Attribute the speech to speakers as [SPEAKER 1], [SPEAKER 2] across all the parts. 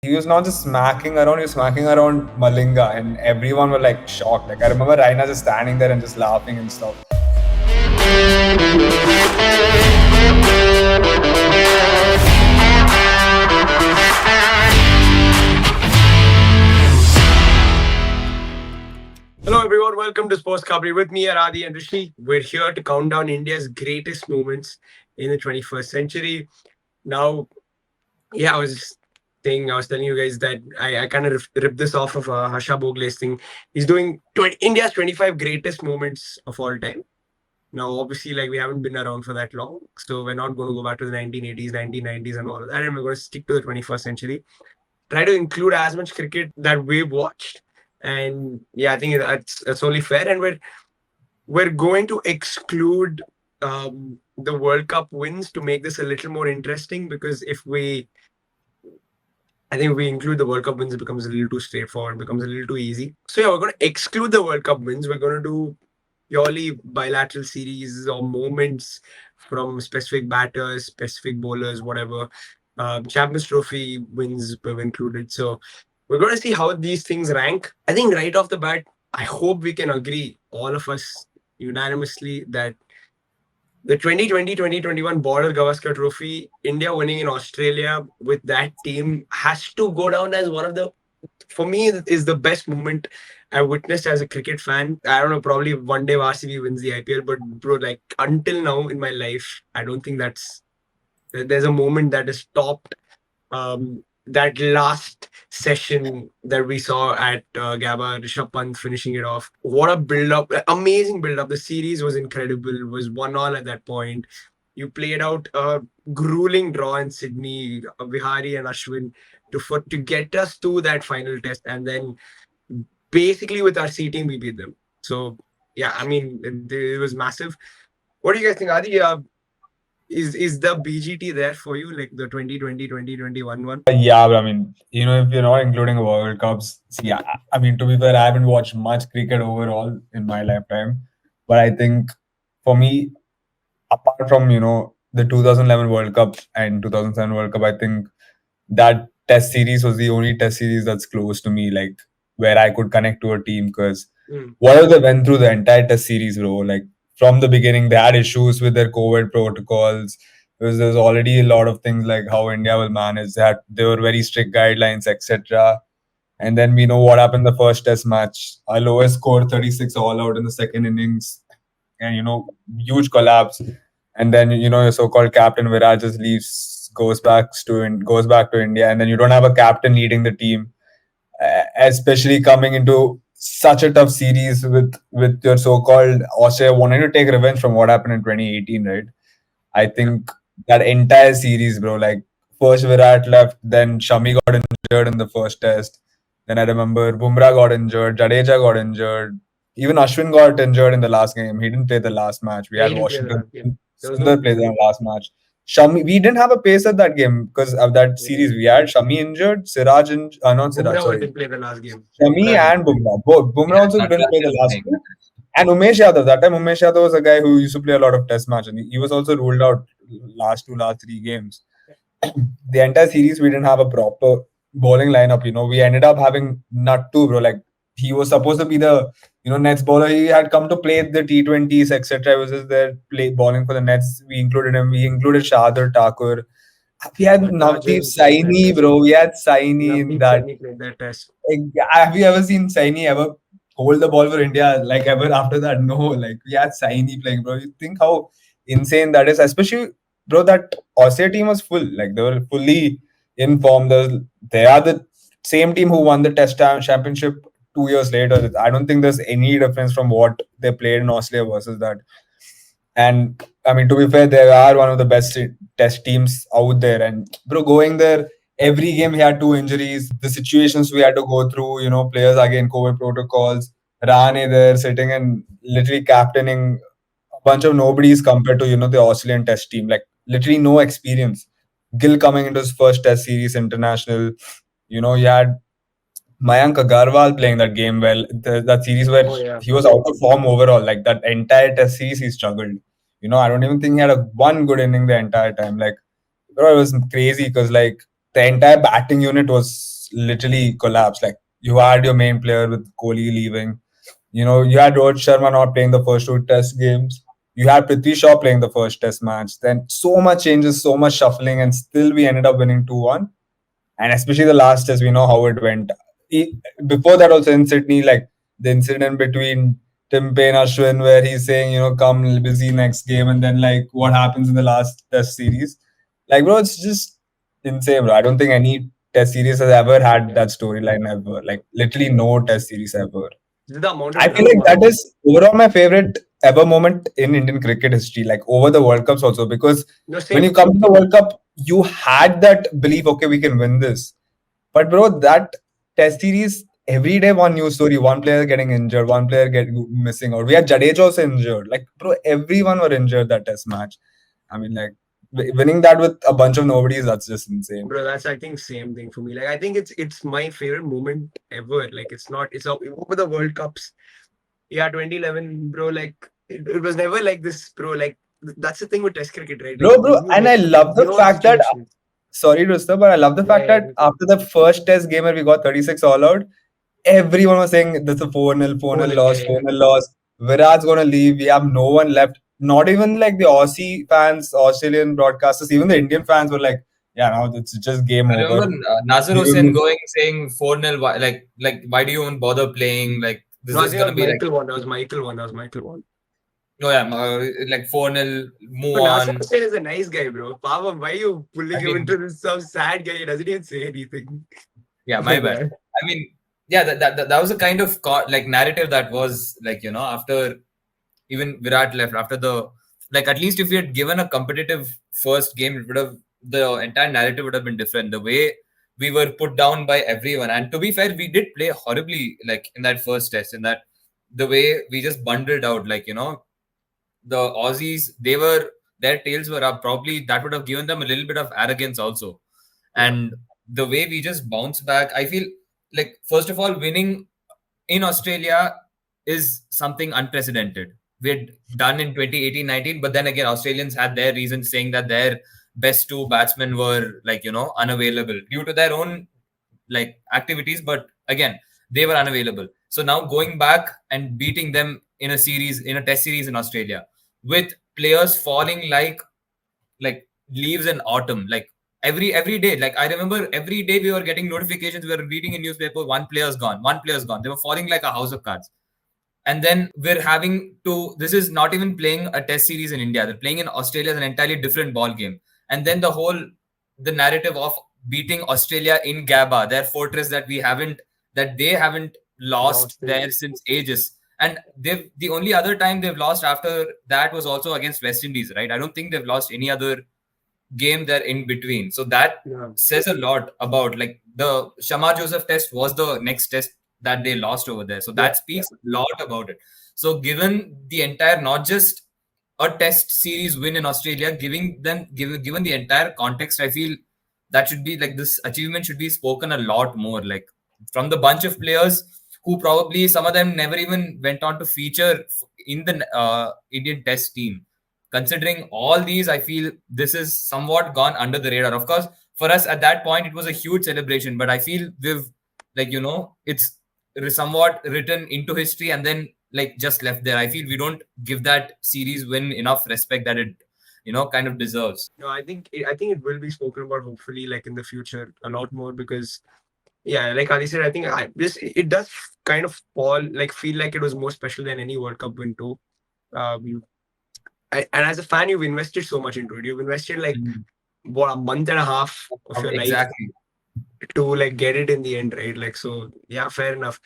[SPEAKER 1] He was not just smacking around, he was smacking around Malinga, and everyone were like shocked. Like I remember Raina just standing there and just laughing and stuff.
[SPEAKER 2] Hello everyone, welcome to SportsKhabri with me, Aradi and Rishi. We're here to count down India's greatest moments in the 21st century. Now, I was I was telling you guys that I kind of ripped this off of Harsha Bogle's thing. He's doing India's 25 greatest moments of all time. Now, obviously, like we haven't been around for that long, so we're not going to go back to the 1980s, 1990s, and all of that. And we're going to stick to the 21st century. Try to include as much cricket that we've watched, and I think that's only fair. And we're going to exclude the World Cup wins to make this a little more interesting because I think if we include the World Cup wins, it becomes a little too straightforward, becomes a little too easy. So we're going to exclude the World Cup wins. We're going to do purely bilateral series or moments from specific batters, specific bowlers, whatever. Champions Trophy wins we've included. So we're going to see how these things rank. I think right off the bat, I hope we can agree, all of us unanimously, that the 2020-2021 Border Gavaskar Trophy, India winning in Australia with that team has to go down as one of the, for me, is the best moment I witnessed as a cricket fan. I don't know, probably one day RCB wins the IPL, but bro, like until now in my life, I don't think there's a moment that is topped that last session that we saw at Gabba, Rishabh Pant finishing it off. What a build up, amazing build up. The series was incredible. It was 1-1 at that point. You played out a grueling draw in Sydney, Vihari and Ashwin to get us to that final test, and then basically with our C team we beat them. So I mean it was massive. What do you guys think, Adi? Is the BGT there for you, like the 2020-2021 one?
[SPEAKER 1] Yeah, but I mean, if you're not including World Cups, I mean, to be fair, I haven't watched much cricket overall in my lifetime. But I think for me, apart from, the 2011 World Cup and 2007 World Cup, I think that test series was the only test series that's close to me, like where I could connect to a team because whatever they went through the entire test series, bro, like from the beginning, they had issues with their COVID protocols. There's already a lot of things like how India will manage that. There were very strict guidelines, etc. And then we know what happened the first test match. Our lowest score 36 all out in the second innings, and huge collapse. And then your so-called captain Virat just leaves, goes back to India, and then you don't have a captain leading the team, especially coming into such a tough series with your so-called Australia wanting to take revenge from what happened in 2018, right? I think that entire series, bro, like first Virat left, then Shami got injured in the first test. Then I remember Bumrah got injured, Jadeja got injured, even Ashwin got injured in the last game. He didn't play the last match. We
[SPEAKER 2] Yeah, he
[SPEAKER 1] had
[SPEAKER 2] didn't play the
[SPEAKER 1] Washington
[SPEAKER 2] last game. There was no
[SPEAKER 1] Sundar play the last match. Shami, we didn't have a pace at that game because of that series. We had Shami injured, Siraj, not Siraj,
[SPEAKER 2] Bumrah
[SPEAKER 1] sorry,
[SPEAKER 2] didn't play the last game.
[SPEAKER 1] Shami
[SPEAKER 2] Bumrah
[SPEAKER 1] and Bumrah. Both. Bumrah
[SPEAKER 3] Yeah,
[SPEAKER 1] also
[SPEAKER 3] not
[SPEAKER 1] didn't
[SPEAKER 3] last
[SPEAKER 1] play
[SPEAKER 3] year
[SPEAKER 1] the last
[SPEAKER 3] playing.
[SPEAKER 1] game. And Umesh Yadav. That time Umesh Yadav was a guy who used to play a lot of test match, and he was also ruled out last three games. The entire series we didn't have a proper bowling lineup. We ended up having Nattu, bro. Like he was supposed to be the Nets bowler. He had come to play the T20s, etc. He was just there play bowling for the Nets. We included him. We included Shahadar Thakur. We had Navdeep
[SPEAKER 2] Natarajan played that
[SPEAKER 1] Saini,
[SPEAKER 2] test.
[SPEAKER 1] bro. We had Saini in
[SPEAKER 2] Navdeep
[SPEAKER 1] that.
[SPEAKER 2] Saini played that test.
[SPEAKER 1] Have you ever seen Saini ever hold the ball for India? Like ever after that? No. Like we had Saini playing, bro. You think how insane that is? Especially, bro, that Australia team was full. Like they were fully in form. They are the same team who won the Test Championship 2 years later. I don't think there's any difference from what they played in Australia versus that. And I mean, to be fair, they are one of the best test teams out there. And bro, going there, every game we had two injuries. The situations we had to go through, players again, COVID protocols. Rane there sitting and literally captaining a bunch of nobodies compared to, the Australian test team. Like literally no experience. Gill coming into his first test series international. You had Mayank Agarwal playing that game well. That series where he was out of form overall. Like that entire test series, he struggled. I don't even think he had one good inning the entire time. Like, bro, it was crazy because like the entire batting unit was literally collapsed. Like you had your main player with Kohli leaving. You had Rohit Sharma not playing the first two test games. You had Prithvi Shaw playing the first test match. Then so much changes, so much shuffling, and still we ended up winning 2-1. And especially the last test, we know how it went. Before that, also in Sydney, like the incident between Tim Payne and Ashwin, where he's saying, come busy next game, and then like what happens in the last test series. Like, bro, it's just insane, bro. I don't think any test series has ever had that storyline ever. Like, literally no test series ever.
[SPEAKER 2] The amount
[SPEAKER 1] I
[SPEAKER 2] of
[SPEAKER 1] feel like
[SPEAKER 2] drama.
[SPEAKER 1] that is overall my favorite ever moment in Indian cricket history, like over the World Cups also, because
[SPEAKER 2] No,
[SPEAKER 1] when you
[SPEAKER 2] same.
[SPEAKER 1] come to the World Cup, you had that belief, okay, we can win this. But bro, that test series, every day one news story, one player getting injured, one player getting missing, or we had Jadeja also injured. Like, bro, everyone were injured that test match. I mean, like winning that with a bunch of nobodies, that's just insane.
[SPEAKER 2] Bro, that's I think same thing for me. Like I think it's my favorite moment ever. Like it's not it's over the World Cups. Yeah, 2011, bro. Like it was never like this, bro. Like that's the thing with Test cricket, right? Like
[SPEAKER 1] Bro,
[SPEAKER 2] there's no
[SPEAKER 1] and I love the
[SPEAKER 2] zero
[SPEAKER 1] fact that,
[SPEAKER 2] situations.
[SPEAKER 1] sorry to stop, but I love the
[SPEAKER 2] Yeah,
[SPEAKER 1] fact
[SPEAKER 2] yeah,
[SPEAKER 1] that after the first test game where we got 36 all out, everyone was saying this is a 4-0, 4-0
[SPEAKER 2] yeah,
[SPEAKER 1] loss,
[SPEAKER 2] yeah.
[SPEAKER 1] 4-0 loss. Virat's gonna leave. We have no one left. Not even like the Aussie fans, Australian broadcasters, even the Indian fans were like, yeah, now it's just game
[SPEAKER 3] I remember
[SPEAKER 1] over.
[SPEAKER 3] Nazir
[SPEAKER 1] We
[SPEAKER 3] Hussain
[SPEAKER 1] will-
[SPEAKER 3] going saying 4-0, like why do you even bother playing? Like
[SPEAKER 2] No,
[SPEAKER 3] this
[SPEAKER 2] I
[SPEAKER 3] is
[SPEAKER 2] think that
[SPEAKER 3] gonna
[SPEAKER 2] was
[SPEAKER 3] be like
[SPEAKER 2] Michael one. That was Michael one. That was Michael one.
[SPEAKER 3] no, yeah, like 4-0, move
[SPEAKER 2] But Nasser
[SPEAKER 3] on.
[SPEAKER 2] Hussain is a nice guy, bro. Pavam, why are you pulling
[SPEAKER 3] I
[SPEAKER 2] him
[SPEAKER 3] mean,
[SPEAKER 2] into this some sad guy? He doesn't even say anything.
[SPEAKER 3] yeah,
[SPEAKER 2] Oh my
[SPEAKER 3] my bad.
[SPEAKER 2] god.
[SPEAKER 3] I mean, yeah, that was a kind of like narrative that was like, after even Virat left, after the like at least if we had given a competitive first game, it would have the entire narrative would have been different. The way we were put down by everyone, and to be fair, we did play horribly like in that first test, in that the way we just bundled out, like the Aussies, their tails were up. Probably that would have given them a little bit of arrogance also.
[SPEAKER 2] Yeah.
[SPEAKER 3] And the way we just bounced back, I feel like first of all, winning in Australia is something unprecedented. We had done in 2018-19, but then again, Australians had their reasons saying that their best two batsmen were like, unavailable due to their own like activities. But again, they were unavailable. So now going back and beating them in a series, in a test series in Australia, with players falling like leaves in autumn, like every day. Like I remember every day we were getting notifications, we were reading in newspaper, one player's gone, one player's gone. They were falling like a house of cards. And then we're having to, this is not even playing a test series in India, they're playing in Australia, is an entirely different ball game. And then the narrative of beating Australia in Gabba, their fortress that they haven't lost
[SPEAKER 2] Lost
[SPEAKER 3] there
[SPEAKER 2] it.
[SPEAKER 3] since ages. And the only other time they've lost after that was also against West Indies, right? I don't think they've lost any other game there in between. So that
[SPEAKER 2] Yeah.
[SPEAKER 3] says a lot about like the Shama Joseph test was the next test that they lost over there. So
[SPEAKER 2] Yeah.
[SPEAKER 3] that speaks a lot about it. So given the entire, not just a test series win in Australia, given the entire context, I feel that should be like this achievement should be spoken a lot more. Like from the bunch of players who probably some of them never even went on to feature in the Indian test team. Considering all these, I feel this is somewhat gone under the radar. Of course, for us at that point, it was a huge celebration, but I feel we've like it's somewhat written into history and then like just left there. I feel we don't give that series win enough respect that it kind of deserves.
[SPEAKER 2] No, I think it will be spoken about hopefully like in the future a lot more because yeah, like Ali said, I think this it does kind of feel like it was more special than any World Cup win too. Um, and as a fan, you've invested so much into it. You've invested like
[SPEAKER 3] Mhm.
[SPEAKER 2] what a month and a half of your life
[SPEAKER 3] Exactly.
[SPEAKER 2] to like get it in the end, right? Like so, yeah, fair enough.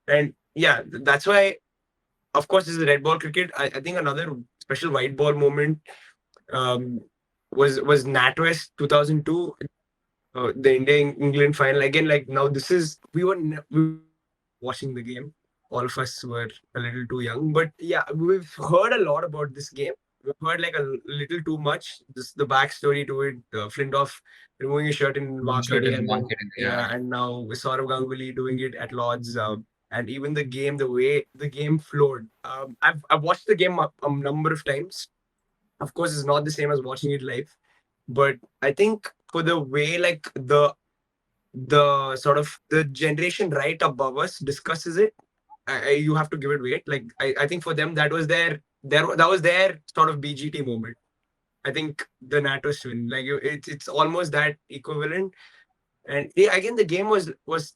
[SPEAKER 2] And yeah, that's why, of course, this is red ball cricket. I think another special white ball moment um, was NatWest 2002, the India England final. Again, like now this is we were watching the game. All of us were a little too young, but yeah, we've heard a lot about this game. We've heard like a little too much. This the backstory to it. Flintoff removing his shirt in
[SPEAKER 3] Shirt
[SPEAKER 2] Wankhede,
[SPEAKER 3] in
[SPEAKER 2] and
[SPEAKER 3] one
[SPEAKER 2] then
[SPEAKER 3] kid. Yeah.
[SPEAKER 2] yeah, and now Saurav Ganguly doing it at Lords. And even the game, the way the game flowed. I've watched the game a number of times. Of course, it's not the same as watching it live, but I think for the way like the sort of the generation right above us discusses it. You have to give it weight. Like I think for them that was that was their sort of BGT moment. I think the NATO win, like it's almost that equivalent. And yeah, again, the game was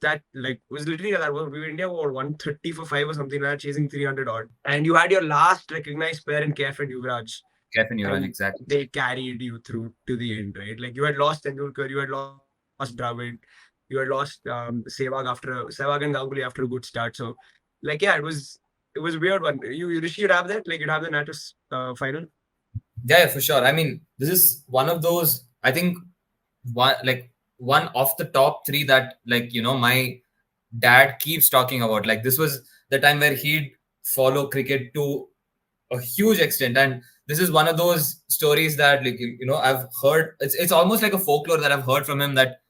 [SPEAKER 2] that like was literally that. We India were 130 for five or something like that, chasing 300 odd. And you had your last recognized player in KF and Yuvraj,
[SPEAKER 3] Kevin Yuvraj,
[SPEAKER 2] and
[SPEAKER 3] exactly.
[SPEAKER 2] they carried you through to the end, right? Like you had lost Tendulkar, you had lost Dravid, you had lost Sehwag and Ganguly after a good start. So, like, yeah, it was a weird one. You Rishi, you'd have that, like you'd have the Natus final.
[SPEAKER 3] Yeah, for sure. I mean, this is one of those. I think one of the top three that my dad keeps talking about. Like this was the time where he'd follow cricket to a huge extent, and this is one of those stories that I've heard. It's almost like a folklore that I've heard from him, that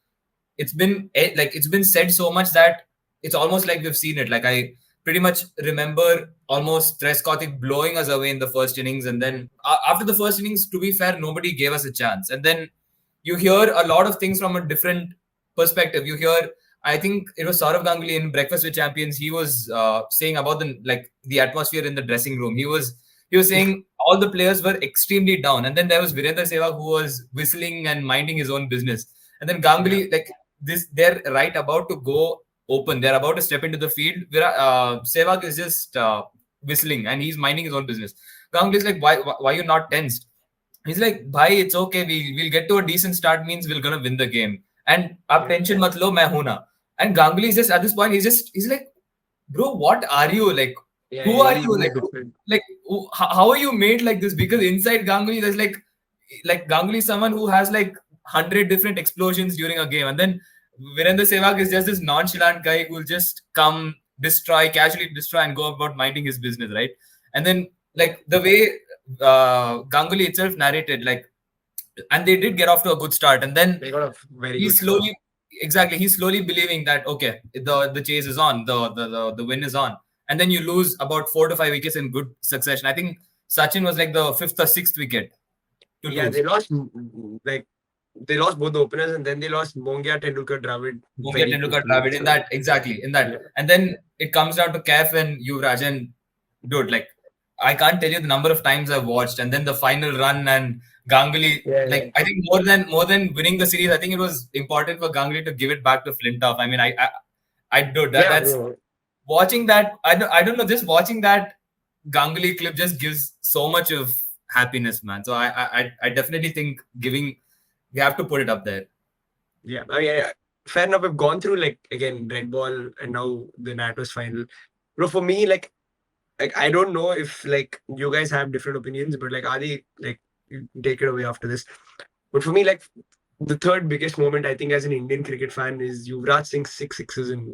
[SPEAKER 3] it's been said so much that it's almost like we've seen it. Like I pretty much remember almost Trescothick blowing us away in the first innings, and then after the first innings, to be fair, nobody gave us a chance. And then you hear a lot of things from a different perspective. You hear, I think it was Saurav Ganguly in Breakfast with Champions. He was saying about the atmosphere in the dressing room. He was saying all the players were extremely down, and then there was Virendra Sehwag who was whistling and minding his own business. And then
[SPEAKER 2] Yeah,
[SPEAKER 3] Ganguly, they're right about to go open. They're about to step into the field. Sehwag is just whistling and he's minding his own business. Ganguly is like, why are you not tensed? He's like, bhai, it's okay. We'll get to a decent start, means we're gonna win the game. And up
[SPEAKER 2] yeah,
[SPEAKER 3] tension mat lo, main hoon na. And Ganguly is just at this point, he's like, bro, what are you like?
[SPEAKER 2] yeah.
[SPEAKER 3] Who are
[SPEAKER 2] He's
[SPEAKER 3] you
[SPEAKER 2] no
[SPEAKER 3] like?
[SPEAKER 2] different.
[SPEAKER 3] Like, how are you made like this? Because inside Ganguly, there's like Ganguly is someone who has like 100 different explosions during a game, and then Virendra Sehwag is just this nonchalant guy who will just come, destroy, casually destroy, and go about minding his business, right? And then like the way Ganguly itself narrated, like, and they did get off to a good start, and then
[SPEAKER 2] They got a very
[SPEAKER 3] he's
[SPEAKER 2] good start.
[SPEAKER 3] slowly, exactly, he's slowly believing that okay, the chase is on, the win is on, and then you lose about 4 to 5 wickets in good succession. I think Sachin was like the fifth or sixth wicket to
[SPEAKER 2] Yeah,
[SPEAKER 3] lose.
[SPEAKER 2] like they lost both the openers, and then they lost Mongia, Tendulkar, Dravid
[SPEAKER 3] Mongia,
[SPEAKER 2] very
[SPEAKER 3] Tendulkar,
[SPEAKER 2] quickly.
[SPEAKER 3] Dravid in
[SPEAKER 2] So
[SPEAKER 3] that, exactly, in that.
[SPEAKER 2] yeah,
[SPEAKER 3] And then it comes down to Kef and Yuvraj. And dude, like, I can't tell you the number of times I've watched. And then the final run and Ganguly,
[SPEAKER 2] yeah,
[SPEAKER 3] like,
[SPEAKER 2] yeah,
[SPEAKER 3] I think more than winning the series, I think it was important for Ganguly to give it back to Flintoff. I mean, I do that.
[SPEAKER 2] yeah,
[SPEAKER 3] That's
[SPEAKER 2] bro.
[SPEAKER 3] watching that. I don't know. Just watching that Ganguly clip just gives so much of happiness, man. So I definitely think we have to put it up there.
[SPEAKER 2] Yeah, I mean, yeah, fair enough. We've gone through like again red ball and now the NATO's final. Bro, for me, like I don't know if like you guys have different opinions, but like Adi, like you take it away after this. But for me, like the third biggest moment I think as an Indian cricket fan is Yuvraj Singh's six sixes in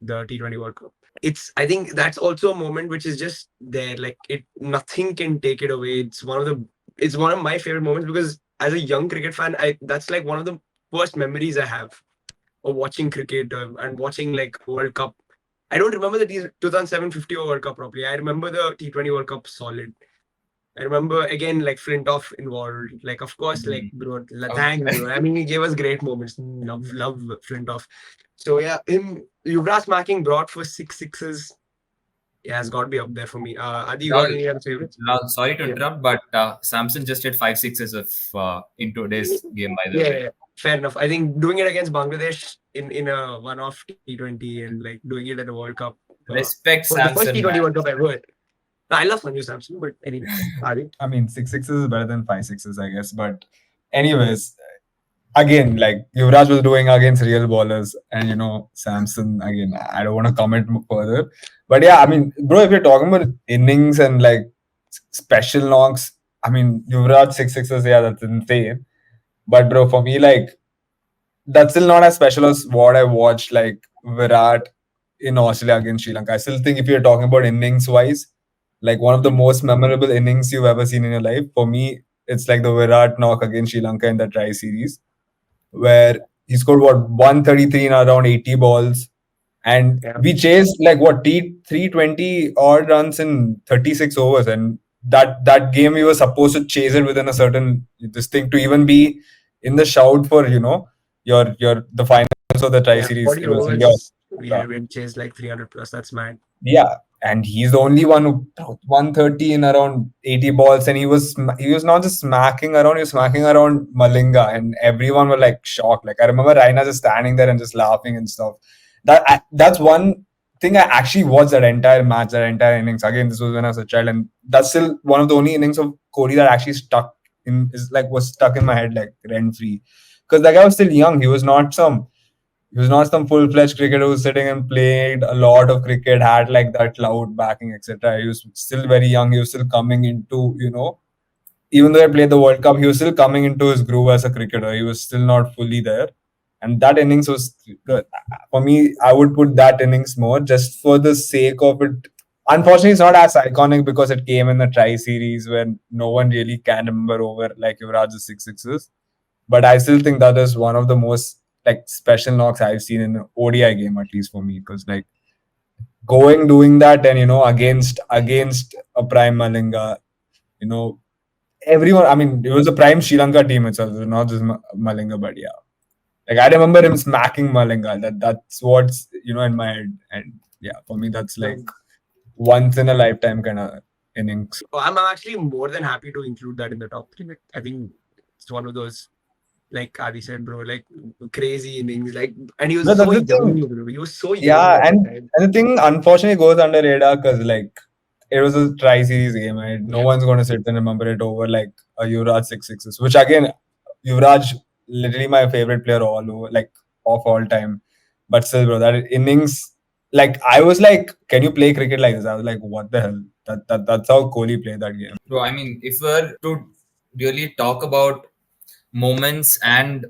[SPEAKER 2] the T20 World Cup. It's I think that's also a moment which is just there. Like it nothing can take it away. It's one of my favorite moments because as a young cricket fan, I that's like one of the first memories I have of watching cricket and watching like World Cup. I don't remember the 2007 50 World Cup properly. I remember the T20 World Cup solid. I remember again like Flintoff involved. Like of course, like
[SPEAKER 3] Mm.
[SPEAKER 2] bro, thanks bro. I mean, he gave us great moments. Love Flintoff. So yeah, him Yuvraj smacking Broad for six sixes. Yeah, has got to be up there for me. Adi, you got
[SPEAKER 3] Rahul,
[SPEAKER 2] any other favorites?
[SPEAKER 3] Rahul, sorry to
[SPEAKER 2] Yeah.
[SPEAKER 3] interrupt, but Samson just hit five sixes of in today's game, by the
[SPEAKER 2] Yeah,
[SPEAKER 3] way.
[SPEAKER 2] yeah, fair enough. I think doing it against Bangladesh in a one-off T20 and like doing it at a World Cup
[SPEAKER 3] Respect
[SPEAKER 2] for the first
[SPEAKER 3] Samson,
[SPEAKER 2] T20
[SPEAKER 3] man.
[SPEAKER 2] World Cup ever. I love Sanju Samson, but anyway, Adi.
[SPEAKER 1] I mean, six sixes is better than five sixes, I guess. But anyways, again, like Yuvraj was doing against real ballers, and Samson again. I don't want to comment further, but yeah, I mean, bro, if you're talking about innings and like special knocks, I mean, Yuvraj six sixes, yeah, that's insane. But bro, for me, like that's still not as special as what I watched like Virat in Australia against Sri Lanka. I still think if you're talking about innings wise, like one of the most memorable innings you've ever seen in your life, for me, it's like the Virat knock against Sri Lanka in the try series, where he scored what 133 in around 80 balls, and
[SPEAKER 2] Yeah,
[SPEAKER 1] we chased like what 320 odd runs in 36 overs, and that game we were supposed to chase it within a certain this thing to even be in the shout for your the finals of the Tri
[SPEAKER 2] Yeah,
[SPEAKER 1] Series.
[SPEAKER 2] 40
[SPEAKER 1] It was India.
[SPEAKER 2] overs. We had chased like 300 plus. That's mad.
[SPEAKER 1] Yeah, and he's the only one who 130 in around 80 balls, and he was not just smacking around, he was smacking around Malinga, and everyone were like shocked. Like I remember Raina just standing there and just laughing and stuff. That's one thing I actually watched that entire match, that entire innings. Again, this was when I was a child, and that's still one of the only innings of Kohli that actually was stuck in my head like rent free, because that guy was still young. He was not some full-fledged cricketer who was sitting and played a lot of cricket, had like that loud backing, etc. He was still very young. He was still coming into, even though he played the World Cup, he was still coming into his groove as a cricketer. He was still not fully there. And that innings was good. For me, I would put that innings more just for the sake of it. Unfortunately, it's not as iconic because it came in the Tri Series when no one really can remember over like Yuvraj's six sixes. But I still think that is one of the most like special knocks I've seen in an ODI game, at least for me, because like doing that and against a prime Malinga, you know, everyone. I mean, it was a prime Sri Lanka team itself, it was not just Malinga, but yeah, like I remember him smacking Malinga. That's what's in my head, and yeah, for me that's like once in a lifetime kind of innings.
[SPEAKER 2] I'm actually more than happy to include that in the top three. Like, I think it's one of those, like Adi said, bro, like crazy innings. Like, and he
[SPEAKER 1] No,
[SPEAKER 2] was so
[SPEAKER 1] that's the
[SPEAKER 2] young,
[SPEAKER 1] thing.
[SPEAKER 2] bro. He was so young
[SPEAKER 1] Yeah,
[SPEAKER 2] at the
[SPEAKER 1] and
[SPEAKER 2] time.
[SPEAKER 1] and the thing unfortunately goes under radar because like it was a Tri Series game, right? No
[SPEAKER 2] Yeah.
[SPEAKER 1] one's going to sit and remember it over like a Yuvraj six sixes, which again, Yuvraj literally my favorite player all over, like of all time. But still, bro, that innings, like I was like, can you play cricket like this? I was like, what the hell? That's how Kohli played that game.
[SPEAKER 3] Bro, I mean, if we're to really talk about moments and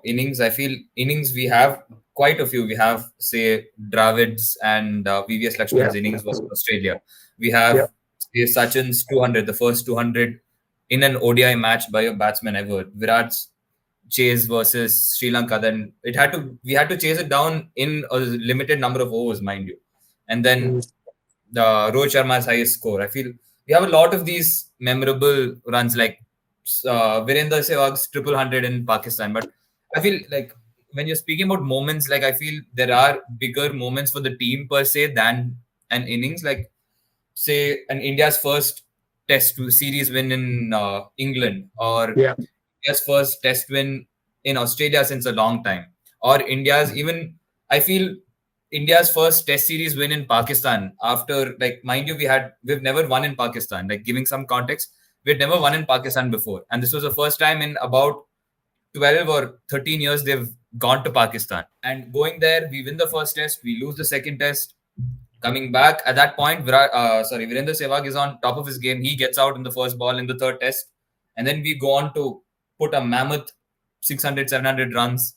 [SPEAKER 3] innings, I feel innings we have quite a few. We have say Dravid's and VVS
[SPEAKER 2] Yeah.
[SPEAKER 3] Lakshman's innings versus Australia. We
[SPEAKER 2] Yeah.
[SPEAKER 3] have say Sachin's 200, the first 200 in an ODI match by a batsman ever. Virat's chase versus Sri Lanka. Then we had to chase it down in a limited number of overs, mind you, and then
[SPEAKER 2] Mm.
[SPEAKER 3] the Rohit Sharma's highest score. I feel we have a lot of these memorable runs like Virender Sehwag's triple hundred in Pakistan. But I feel like when you're speaking about moments, like I feel there are bigger moments for the team per se than an innings. Like say an India's first Test series win in England, or
[SPEAKER 2] Yeah.
[SPEAKER 3] India's first Test win in Australia since a long time, or India's even I feel India's first Test series win in Pakistan after, like, mind you, we've never won in Pakistan. Like, giving some context, we'd never won in Pakistan before, and this was the first time in about 12 or 13 years they've gone to Pakistan. And going there, we win the first Test, we lose the second Test. Coming back at that point, Virender Sehwag is on top of his game. He gets out in the first ball in the third Test, and then we go on to put a mammoth 600, 700 runs,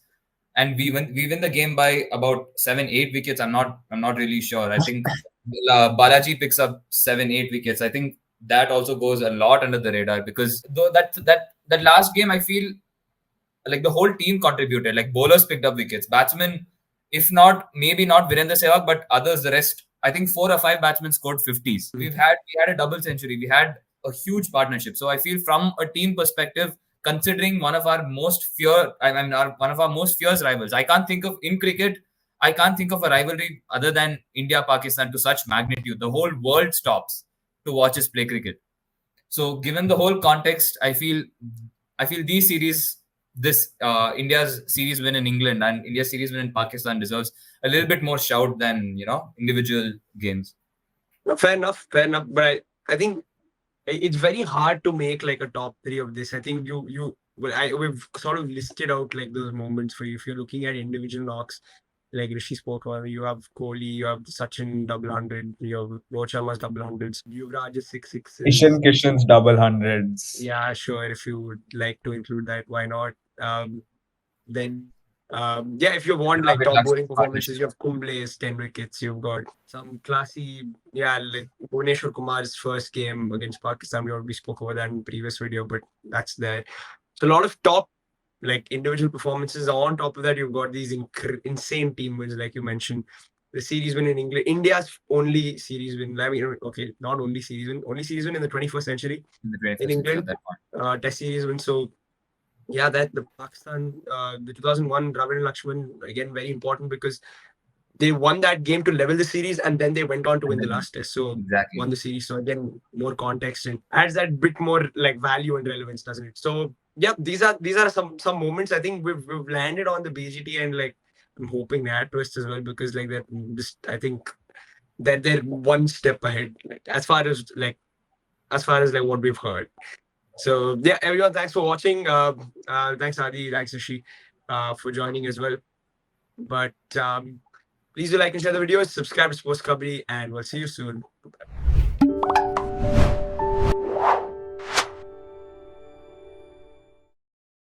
[SPEAKER 3] and we win the game by about 7, 8 wickets. I'm not really sure. I think Balaji picks up 7, 8 wickets. I think that also goes a lot under the radar because though that last game, I feel like the whole team contributed. Like bowlers picked up wickets, batsmen, if not maybe not Virender Sehwag, but others, the rest. I think 4 or 5 batsmen scored 50s. We had a double century. We had a huge partnership. So I feel from a team perspective, considering one of our most one of our most fierce rivals, I can't think of in cricket. I can't think of a rivalry other than India Pakistan to such magnitude. The whole world stops to watch us play cricket. So, given the whole context, I feel these series, this India's series win in England and India's series win in Pakistan deserves a little bit more shout than individual games.
[SPEAKER 2] No, fair enough. Fair enough. But I think it's very hard to make like a top three of this. I think we've sort of listed out like those moments for you. If you're looking at individual knocks, like Rishi spoke about, you have Kohli, you have Sachin double hundred, you have Rohit Sharma's double hundreds, Yuvraj's six sixes.
[SPEAKER 1] Kishan's double hundreds.
[SPEAKER 2] Yeah, sure. If you would like to include that, why not? Then, yeah, if you want like
[SPEAKER 3] Dravid
[SPEAKER 2] top
[SPEAKER 3] Lakshman
[SPEAKER 2] bowling performances, you have Kumble's 10 wickets. You've got some classy, yeah, like Bhuvneshwar Kumar's first game against Pakistan. We spoke about that in the previous video, but that's there. So a lot of top like individual performances. On top of that, you've got these insane team wins, like you mentioned. The series win in England, India's only series win. I mean, okay, not only series win in the 21st century
[SPEAKER 3] In the 21st
[SPEAKER 2] in
[SPEAKER 3] century
[SPEAKER 2] England.
[SPEAKER 3] at that point.
[SPEAKER 2] Test series win. So Yeah, that the Pakistan, the 2001 Dravid and Lakshman, again, very important because they won that game to level the series and then they went on to
[SPEAKER 3] And
[SPEAKER 2] win the
[SPEAKER 3] then
[SPEAKER 2] last test. So won
[SPEAKER 3] exactly.
[SPEAKER 2] the series. So again, more context and adds that bit more like value and relevance, doesn't it? So yeah, these are some moments. I think we've landed on the BGT, and like I'm hoping that twist as well, because like that just I think that they're one step ahead, like, as far as like what we've heard. So yeah, everyone, thanks for watching. Thanks Adi, thanks Ashi, for joining as well. But please do like and share the videos, subscribe to SportsKhabri, and we'll see you soon.